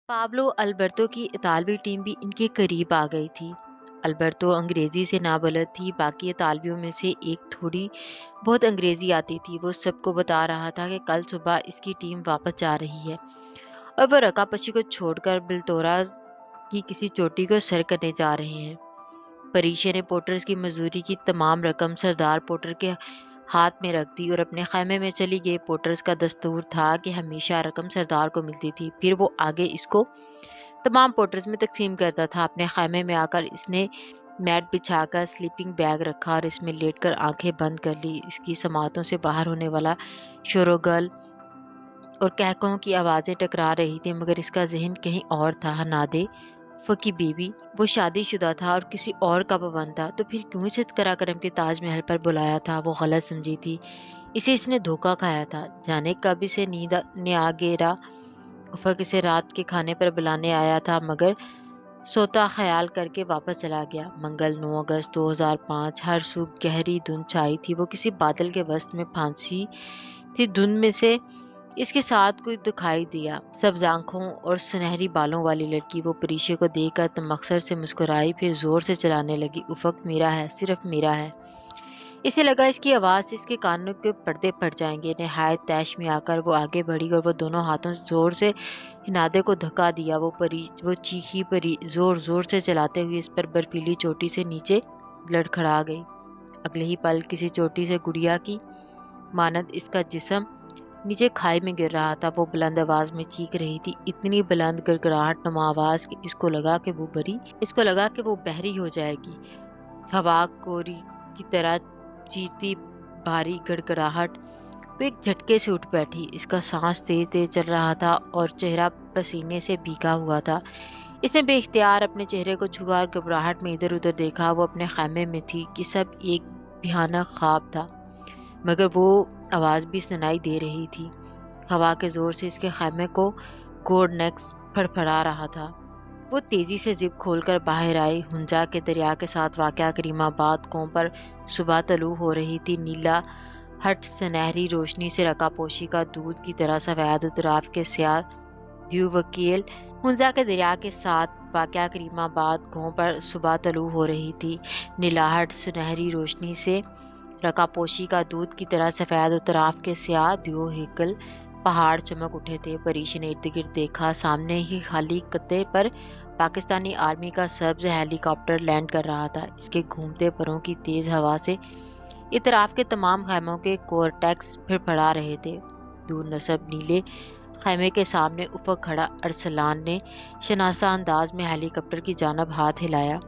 Pablo Alberto की इतालवी team भी इनके करीब आ गई थी। अल्बर्टो अंग्रेजी से नाबलद थी, बाकी इतालवियों में से एक थोड़ी बहुत अंग्रेजी आती थी। वो सबको बता रहा था कि कल सुबह इसकी टीम वापस जा रही है और वो रकापची को छोड़कर बिलतोरा की किसी चोटी को सर करने जा रहे हैं। परीशे ने पोर्टर्स की मजदूरी की तमाम रकम सरदार पोर्टर के हाथ में रख दी और अपने खैमे में चली गई। पोर्टर्स का दस्तूर था कि हमेशा रकम सरदार को मिलती थी, फिर वो आगे इसको तमाम पोर्टर्स में तकसीम करता था। अपने खैमे में आकर इसने मैट बिछाकर स्लीपिंग बैग रखा और इसमें लेटकर आंखें बंद कर ली। इसकी समातों से बाहर होने वाला शोरोगल और कहकों की आवाज़ें टकरा रही थी, मगर इसका जहन कहीं और था। नादे फकी बीबी, वो शादीशुदा था और किसी और का पाबंद था, तो फिर क्यों इसे कराकरम के ताजमहल पर बुलाया था? वो गलत समझी थी, इसे इसने धोखा खाया था। जाने कब इसे नींद ने आ गेरा। उफक इसे रात के खाने पर बुलाने आया था, मगर सोता ख्याल करके वापस चला गया। मंगल 9 अगस्त 2005। हर सू गहरी धुंध छाई थी, वो किसी बादल के वस्त में फांसी थी। धुंध में से इसके साथ कोई दिखाई दिया, सब्ज आंखों और सुनहरी बालों वाली लड़की। वो परीशे को देखकर तमक्सर से मुस्कुराई, फिर जोर से चलाने लगी। उफक मेरा है, सिर्फ मेरा है। इसे लगा इसकी आवाज़ से इसके कानों के पर्दे फट जाएंगे। नहायत तैश में आकर वो आगे बढ़ी और वो दोनों हाथों से जोर से हिनादे को धक्का दिया। वो चीखी परी, जोर जोर से चलाते हुए इस पर बर्फीली चोटी से नीचे लड़खड़ा गई। अगले ही पल किसी चोटी से गुड़िया की मानद इसका जिस्म नीचे खाई में गिर रहा था। वो बुलंद आवाज में चीख रही थी, इतनी बुलंद गड़गड़ाहट नुमा आवाज कि इसको लगा कि वो बहरी हो जाएगी। हवा कोरी की तरह चीरती भारी गड़गड़ाहट। वो एक झटके से उठ बैठी। इसका सांस तेज तेज चल रहा था और चेहरा पसीने से भीगा हुआ था। इसने बेइख्तियार अपने चेहरे को छुआ और घबराहट में इधर उधर देखा। वो अपने खैमे में थी कि सब एक भयानक ख्वाब था, मगर वो आवाज भी सुनाई दे रही थी। हवा के जोर से इसके खैमे को कोड नेक्स फड़फड़ा रहा था। वो तेजी से जिप खोलकर बाहर आई। हुंजा के दरिया के साथ वाक़या करीमाबाद कौम पर सुबह तलू हो रही थी। नीला हट सुनहरी रोशनी से रकापोशी का दूध की तरह सफेद उतराफ के स्याह द्यू वकील। हुंजा के दरिया के साथ वाक़या करीमाबाद कौम पर सुबह तलू हो रही थी। नीलाहट सुनहरी रोशनी से रकापोशी का दूध की तरह सफेद उतराफ के स्याह द्यू हिकल पहाड़ चमक उठे थे। परीश ने इर्द गिर्द देखा। सामने ही खाली कत्ते पर पाकिस्तानी आर्मी का सब्ज हेलीकॉप्टर लैंड कर रहा था। इसके घूमते परों की तेज हवा से इतराफ के तमाम खैमों के कोरटेक्स फड़फड़ा रहे थे। दूर नसब नीले खैमे के सामने उफक खड़ा अरसलान ने शनासा अंदाज में हेलीकॉप्टर की जानब हाथ हिलाया।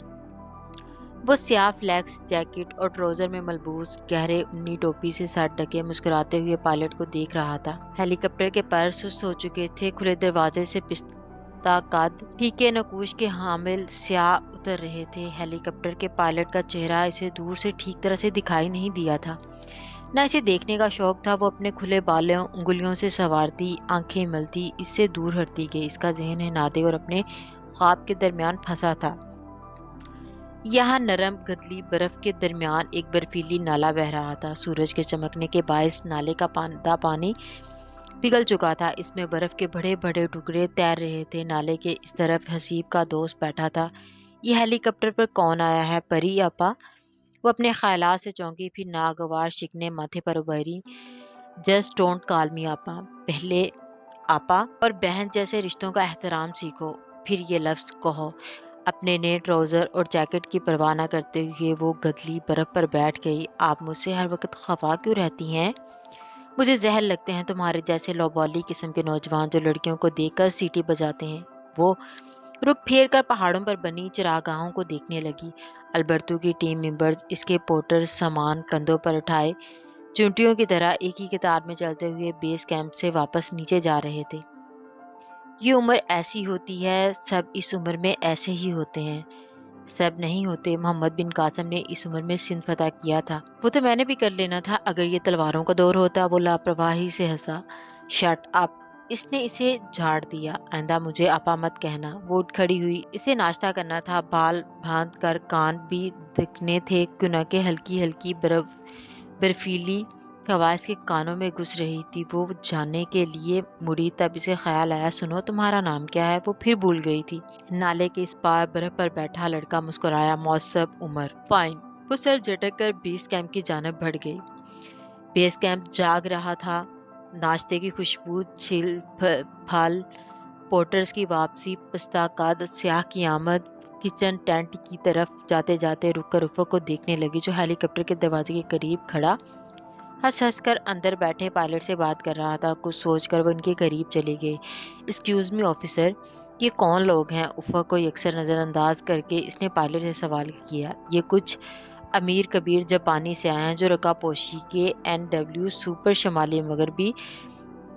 वो स्याह फ्लैक्स जैकेट और ट्राउजर में मलबूस गहरे ऊनी टोपी से सर ढके मुस्कुराते हुए पायलट को देख रहा था। हेलीकॉप्टर के पैर सुस्त हो चुके थे। खुले दरवाजे से पिस्ता कद फीके नकूश के हामिल स्याह उतर रहे थे। हेलीकॉप्टर के पायलट का चेहरा इसे दूर से ठीक तरह से दिखाई नहीं दिया था, न इसे देखने का शौक था। वो अपने खुले बालों उंगलियों से संवारती, आंखें मलती इससे दूर हटती गई। इसका जहन हिनादे और अपने ख्वाब के दरमियान फंसा था। यहाँ नरम गदली बर्फ के दरमियान एक बर्फीली नाला बह रहा था। सूरज के चमकने के बायस नाले का पानी पिघल चुका था। इसमें बर्फ के बड़े बड़े टुकड़े तैर रहे थे। नाले के इस तरफ हसीब का दोस्त बैठा था। ये हेलीकॉप्टर पर कौन आया है? परी आपा? वो अपने ख्यालात से चौंकी, फिर नागवार शिकने माथे पर उभरी। जस्ट डोंट कॉल मी आपा। पहले आपा और बहन जैसे रिश्तों का एहतराम सीखो, फिर ये लफ्ज़ कहो। अपने नए ट्राउज़र और जैकेट की परवाह न करते हुए वो गदली बर्फ पर बैठ गई। आप मुझसे हर वक्त खफा क्यों रहती हैं? मुझे जहर लगते हैं तुम्हारे जैसे लौबौली किस्म के नौजवान जो लड़कियों को देखकर सीटी बजाते हैं। वो रुख फेर कर पहाड़ों पर बनी चरागाहों को देखने लगी। अल्बर्टो की टीम मेंबर्स, इसके पोर्टर सामान कंधों पर उठाए चूंटियों की तरह एक ही कतार में चलते हुए बेस कैंप से वापस नीचे जा रहे थे। ये उम्र ऐसी होती है, सब इस उम्र में ऐसे ही होते हैं। सब नहीं होते। मोहम्मद बिन कासम ने इस उम्र में सिंध फतह किया था। वो तो मैंने भी कर लेना था अगर ये तलवारों का दौर होता। वो लापरवाही से हंसा। Shut up. इसने इसे झाड़ दिया। आइंदा मुझे आपा मत कहना। वो उठ खड़ी हुई। इसे नाश्ता करना था। बाल बांध कर कान भी दिखने थे, क्यों न कि हल्की हल्की बर्फीली आवाज के कानों में घुस रही थी। वो जानने के लिए मुड़ी, तब इसे ख्याल आया, सुनो तुम्हारा नाम क्या है? वो फिर भूल गई थी। नाले के इस पार बर्फ पर बैठा लड़का मुस्कुराया, मौसब उमर। फाइन। वो सर झटक कर बेस कैंप की जानब बढ़ गई। बेस कैंप जाग रहा था। नाश्ते की खुशबू, छिल फल, पोर्टर्स की वापसी, पस्ताकाद, स्याह की आमद। किचन टेंट की तरफ जाते जाते रुक कर उफ़क़ को देखने लगी, जो हेलीकॉप्टर के दरवाजे के करीब खड़ा हंस हंस कर अंदर बैठे पायलट से बात कर रहा था। कुछ सोचकर वो इनके करीब चली गई। एक्सक्यूज मी ऑफिसर, ये कौन लोग हैं? उफ़क़ को अक्सर नज़रअंदाज करके इसने पायलट से सवाल किया। ये कुछ अमीर कबीर जापानी से आए हैं, जो रकापोशी के NW सुपर शमाली मगरबी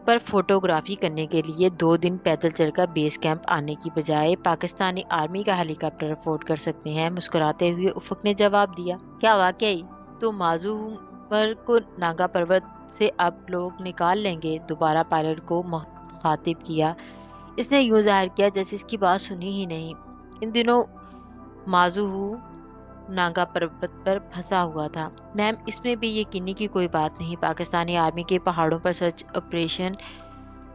पर फोटोग्राफी करने के लिए 2 दिन पैदल चलकर बेस कैंप आने की बजाय पाकिस्तानी आर्मी का हेलीकॉप्टर अफोर्ड कर सकते हैं। मुस्कुराते हुए उफ़क़ ने जवाब दिया। क्या वाकई? तो माजू पर को नागा पर्वत से अब लोग निकाल लेंगे? दोबारा पायलट को मुखातिब किया। इसने यूं जाहिर किया जैसे इसकी बात सुनी ही नहीं। इन दिनों माजूहू नागा पर्वत पर फंसा हुआ था। मैम, इसमें भी यकीनी की कोई बात नहीं। पाकिस्तानी आर्मी के पहाड़ों पर सर्च ऑपरेशन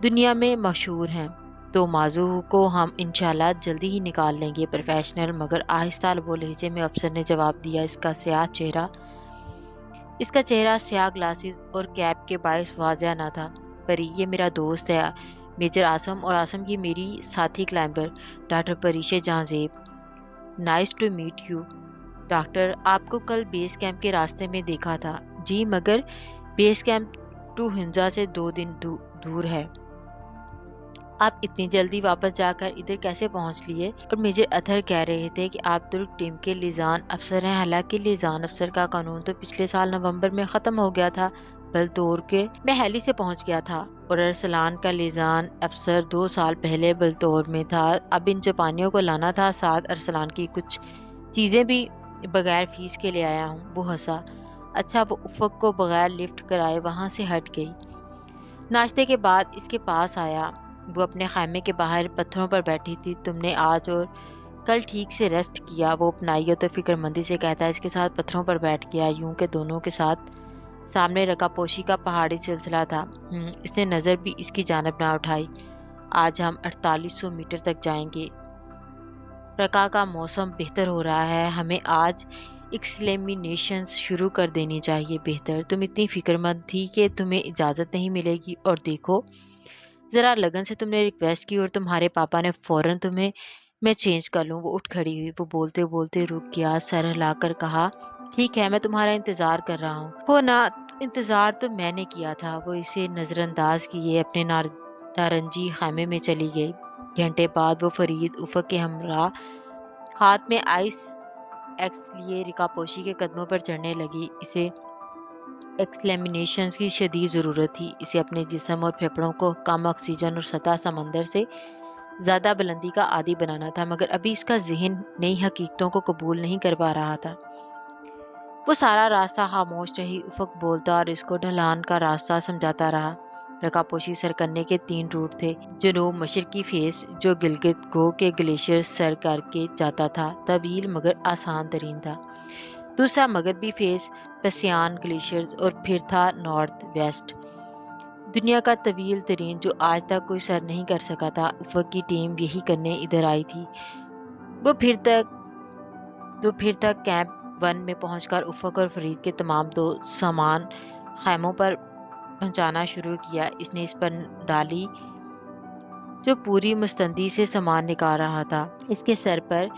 दुनिया में मशहूर हैं। तो माजूहू को हम इंशाल्लाह जल्दी ही निकाल लेंगे। प्रोफेशनल मगर आहिस्ता लबो लहजे में अफसर ने जवाब दिया। इसका चेहरा स्याह ग्लासेस और कैप के बायस वाज़िया न था। परी, ये मेरा दोस्त है, मेजर आसम, और आसम की मेरी साथी climber doctor Pareeshay Jahanzeb. Nice to meet you doctor. आपको कल बेस कैंप के रास्ते में देखा था। जी, मगर बेस कैंप टू हिंजा से 2 दिन दूर है। आप इतनी जल्दी वापस जाकर इधर कैसे पहुंच लिए? और मेजर अतहर कह रहे थे कि आप तुर्क टीम के लिजान अफसर हैं। हालांकि लिजान अफसर का कानून तो पिछले साल नवंबर में ख़त्म हो गया था। बलतौर के मैं हेली से पहुंच गया था, और अरसलान का लिजान अफसर 2 साल पहले बलतौर में था। अब इन जापानियों को लाना था, साथ अरसलान की कुछ चीज़ें भी बगैर फीस के ले आया हूँ। वो हंसा। अच्छा। वो उफ़क़ को बगैर लिफ्ट कराए वहाँ से हट गई। नाश्ते के बाद इसके पास आया। वो अपने खैमे के बाहर पत्थरों पर बैठी थी। तुमने आज और कल ठीक से रेस्ट किया? वो अपनाई तो फिक्रमंदी से कहता है। इसके साथ पत्थरों पर बैठ गया, यूं के दोनों के साथ सामने रकापोशी का पहाड़ी सिलसिला था। इसने नज़र भी इसकी जानब ना उठाई। आज हम 4800 मीटर तक जाएंगे। रका का मौसम बेहतर हो रहा है। हमें आज एक्सलेमिनेशंस शुरू कर देनी चाहिए। बेहतर। तुम इतनी फिक्रमंद थी कि तुम्हें इजाज़त नहीं मिलेगी, और देखो ज़रा लगन से तुमने रिक्वेस्ट की और तुम्हारे पापा ने फ़ौरन तुम्हें मैं चेंज कर लूँ। वो उठ खड़ी हुई। वो बोलते बोलते रुक गया, सर हिलाकर कहा, ठीक है, मैं तुम्हारा इंतज़ार कर रहा हूँ। हो ना, इंतज़ार तो मैंने किया था। वो इसे नज़रअंदाज किए अपने नारंजी खामे में चली गई। घंटे बाद वो फरीद उफ़क़ के हमरा हाथ में आइस एक्स लिए रिकापोशी के कदमों पर चढ़ने लगी। इसे एक्सलेमिनेशंस की शदीद ज़रूरत थी। इसे अपने जिस्म और फेफड़ों को कम ऑक्सीजन और सतह समंदर से ज़्यादा बुलंदी का आदी बनाना था, मगर अभी इसका जहन नई हकीकतों को कबूल नहीं कर पा रहा था। वो सारा रास्ता खामोश रही। उफ़क़ बोलता और इसको ढलान का रास्ता समझाता रहा। रकापोशी सर करने के 3 रूट थे। जनूब मशरकी फेस, जो गिलगित गो के ग्लेशियर सर करके जाता था, तवील मगर आसान तरीन था। दूसरा मगरबी फेस, पसियान ग्लेशियर्स, और फिर था नॉर्थ वेस्ट, दुनिया का तवील तरीन, जो आज तक कोई सर नहीं कर सका था। उफ़क़ की टीम यही करने इधर आई थी। वो फिर तक कैंप 1 में पहुंचकर उफ़क़ और फरीद के तमाम दो सामान खैमों पर पहुंचाना शुरू किया। इसने इस पर डाली, जो पूरी मुस्तंदी से सामान निकाल रहा था। इसके सर पर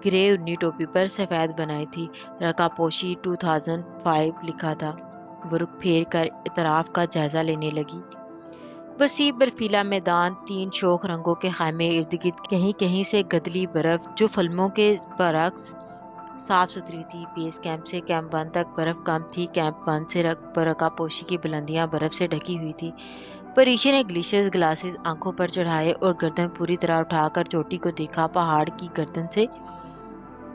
ग्रे उन्नी टोपी पर सफ़ेद बनाई थी। रकापोशी 2005 लिखा था। वो रुख फेर कर इतराफ़ का जायजा लेने लगी। वसी बर्फीला मैदान, 3 शोख रंगों के खामे, इर्द गिर्द कहीं कहीं से गदली बर्फ, जो फिल्मों के बरक्स साफ सुथरी थी। बेस कैंप से कैंप 1 तक बर्फ कम थी। कैंप 1 से रकापोशी की बुलंदियां बर्फ से ढकी हुई थी। परीशे ने ग्लेशियर्स ग्लासेस आंखों पर चढ़ाए और गर्दन पूरी तरह उठाकर चोटी को देखा। पहाड़ की गर्दन से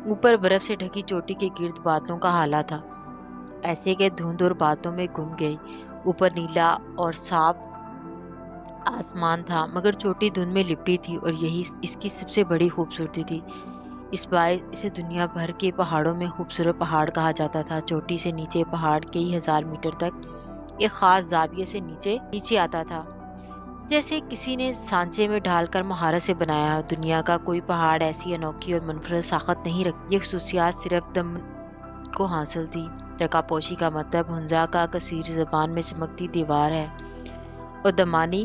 ऊपर बर्फ से ढकी चोटी के गिर्द बादलों का हाला था। ऐसे के धुंध और बातों में गुम गई। ऊपर नीला और साफ आसमान था, मगर चोटी धुंध में लिपटी थी, और यही इसकी सबसे बड़ी खूबसूरती थी। इस बार इसे दुनिया भर के पहाड़ों में खूबसूरत पहाड़ कहा जाता था। चोटी से नीचे पहाड़ कई 1000 मीटर तक ایک خاص زاویے سے نیچے آتا تھا، جیسے کسی نے سانچے میں ڈھال کر مہارت سے بنایا ہو۔ دنیا کا کوئی پہاڑ ایسی انوکھی اور منفرد ساخت نہیں رکھتی۔ یہ خصوصیات صرف دم کو حاصل تھی۔ ٹکا پوشی کا مطلب ہنزا کا کثیر زبان میں چمکتی دیوار ہے، اور دمانی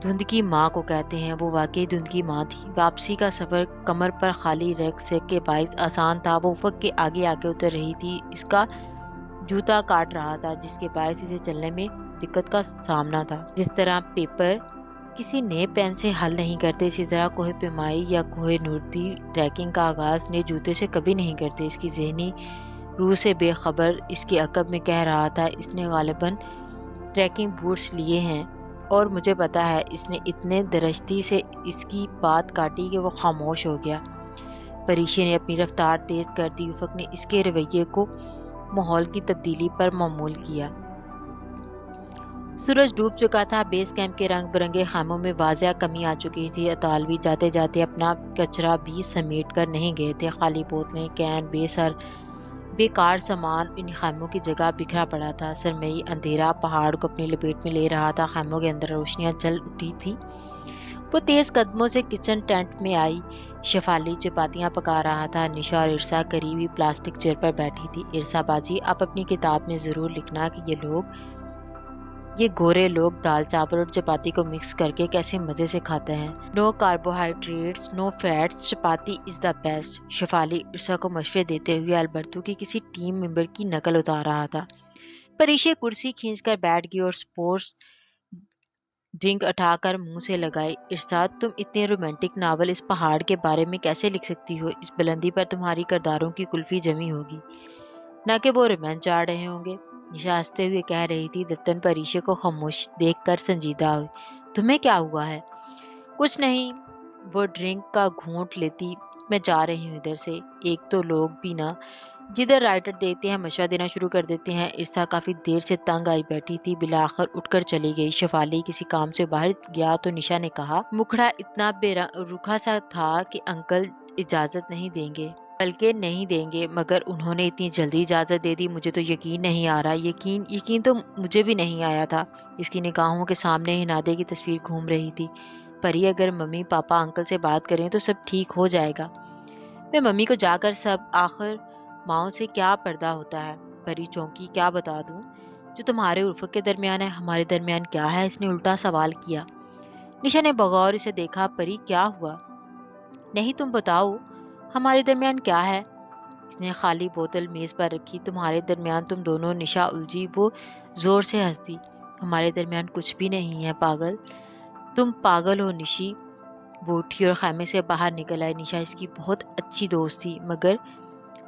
دھند کی ماں کو کہتے ہیں۔ وہ واقعی دھند کی ماں تھی۔ واپسی کا سفر کمر پر خالی ریک سیک کے باعث آسان تھا۔ وہ افق کے آگے آگے اتر رہی تھی۔ اس کا جوتا کاٹ رہا تھا، جس کے باعث اسے چلنے میں دقت کا سامنا تھا۔ جس طرح پیپر کسی نئے پین سے حل نہیں کرتے، اسی طرح کوہ پیمائی یا کوہ نوردی ٹریکنگ کا آغاز نئے جوتے سے کبھی نہیں کرتے۔ اس کی ذہنی روح سے بے خبر اس کے عقب میں کہہ رہا تھا، اس نے غالباً ٹریکنگ بوٹس لیے ہیں، اور مجھے پتا ہے۔ اس نے اتنے درشتی سے اس کی بات کاٹی کہ وہ خاموش ہو گیا۔ پریشے نے اپنی رفتار تیز کر دی۔ افق نے اس کے رویے کو ماحول کی تبدیلی پر معمول کیا۔ سورج ڈوب چکا تھا۔ بیس کیمپ کے رنگ برنگے خیموں میں واضح کمی آ چکی تھی۔ اطالوی جاتے جاتے اپنا کچرا بھی سمیٹ کر نہیں گئے تھے۔ خالی بوتلیں، کین، بیکار سامان ان خیموں کی جگہ بکھرا پڑا تھا۔ سرمئی اندھیرا پہاڑ کو اپنی لپیٹ میں لے رہا تھا۔ خیموں کے اندر روشنیاں جل اٹھی تھی۔ وہ تیز قدموں سے کچن ٹینٹ میں آئی۔ شفالی چپاتیاں پکا رہا تھا۔ نشا اور ارسا قریبی پلاسٹک چیئر پر بیٹھی تھی۔ ارسا باجی، آپ اپنی کتاب میں ضرور لکھنا کہ یہ گورے لوگ دال چاول اور چپاتی کو مکس کر کے کیسے مزے سے کھاتے ہیں۔ No carbohydrates, no fats, chapati is the best. Shefali Arsa کو مشورے دیتے ہوئے البرتو کی کسی ٹیم ممبر کی نقل اتار رہا تھا۔ پریشے کرسی کھینچ کر بیٹھ گئی اور سپورٹس ڈرنک اٹھا کر منہ سے لگائی۔ ارسا، تم اتنے رومانٹک ناول اس پہاڑ کے بارے میں کیسے لکھ سکتی ہو؟ اس بلندی پر تمہاری کرداروں کی کلفی جمی ہوگی، نہ کہ وہ رومانس چاڑ رہے ہوں گے۔ نشا ہنستے ہوئے کہہ رہی تھی۔ دتن پریشے کو خاموش دیکھ کر سنجیدہ ہوئی۔ تمہیں کیا ہوا ہے؟ کچھ نہیں، وہ ڈرنک کا گھونٹ لیتی۔ میں جا رہی ہوں ادھر سے۔ ایک تو لوگ بھی نا جدھر رائٹر دیتے ہیں مشورہ دینا شروع کر دیتے ہیں۔ ارسا کافی دیر سے تنگ آئی بیٹھی تھی، بالآخر اٹھ کر چلی گئی۔ شفالی کسی کام سے باہر گیا تو نشا نے کہا، مکھڑا اتنا بے رکھا سا تھا کہ انکل اجازت نہیں دیں گے، بلکہ نہیں دیں گے، مگر انہوں نے اتنی جلدی اجازت دے دی، مجھے تو یقین نہیں آ رہا۔ یقین تو مجھے بھی نہیں آیا تھا۔ اس کی نگاہوں کے سامنے ہنادے کی تصویر گھوم رہی تھی۔ پری، اگر ممی پاپا انکل سے بات کریں تو سب ٹھیک ہو جائے گا۔ میں ممی کو جا کر آخر ماؤں سے کیا پردہ ہوتا ہے؟ پری چونکی، کیا بتا دوں؟ جو تمہارے اور افق کے درمیان ہے، ہمارے درمیان کیا ہے؟ اس نے الٹا سوال کیا۔ نشا نے بغور اسے دیکھا۔ پری، کیا ہوا؟ نہیں، تم بتاؤ، ہمارے درمیان کیا ہے؟ اس نے خالی بوتل میز پر رکھی۔ تمہارے درمیان تم دونوں۔ نشا الجھی۔ وہ زور سے ہنس دی۔ ہمارے درمیان کچھ بھی نہیں ہے، پاگل۔ تم پاگل ہو نشی۔ وہ اٹھی اور خیمے سے باہر نکل آئی۔ نشا اس کی بہت اچھی دوست تھی، مگر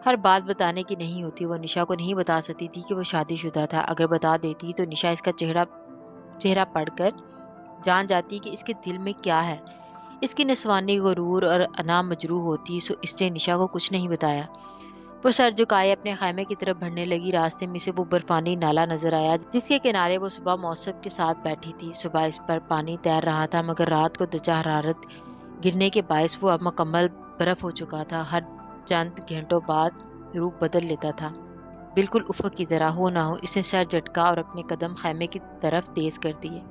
ہر بات بتانے کی نہیں ہوتی۔ وہ نشا کو نہیں بتا سکتی تھی کہ وہ شادی شدہ تھا۔ اگر بتا دیتی تو نشا اس کا چہرہ پڑھ کر جان جاتی کہ اس کے دل میں کیا ہے۔ اس کی نسوانی غرور اور انا مجروح ہوتی، سو اس نے نشا کو کچھ نہیں بتایا۔ وہ سر جھکائے اپنے خیمے کی طرف بڑھنے لگی۔ راستے میں سے وہ برفانی نالا نظر آیا جس کے کنارے وہ صبح موسم کے ساتھ بیٹھی تھی۔ صبح اس پر پانی تیر رہا تھا، مگر رات کو درجہ حرارت گرنے کے باعث وہ اب مکمل برف ہو چکا تھا۔ ہر چند گھنٹوں بعد روپ بدل لیتا تھا، بالکل افق کی طرح۔ ہو نہ ہو اس نے سر جھٹکا اور اپنے قدم خیمے کی طرف تیز کر دیے۔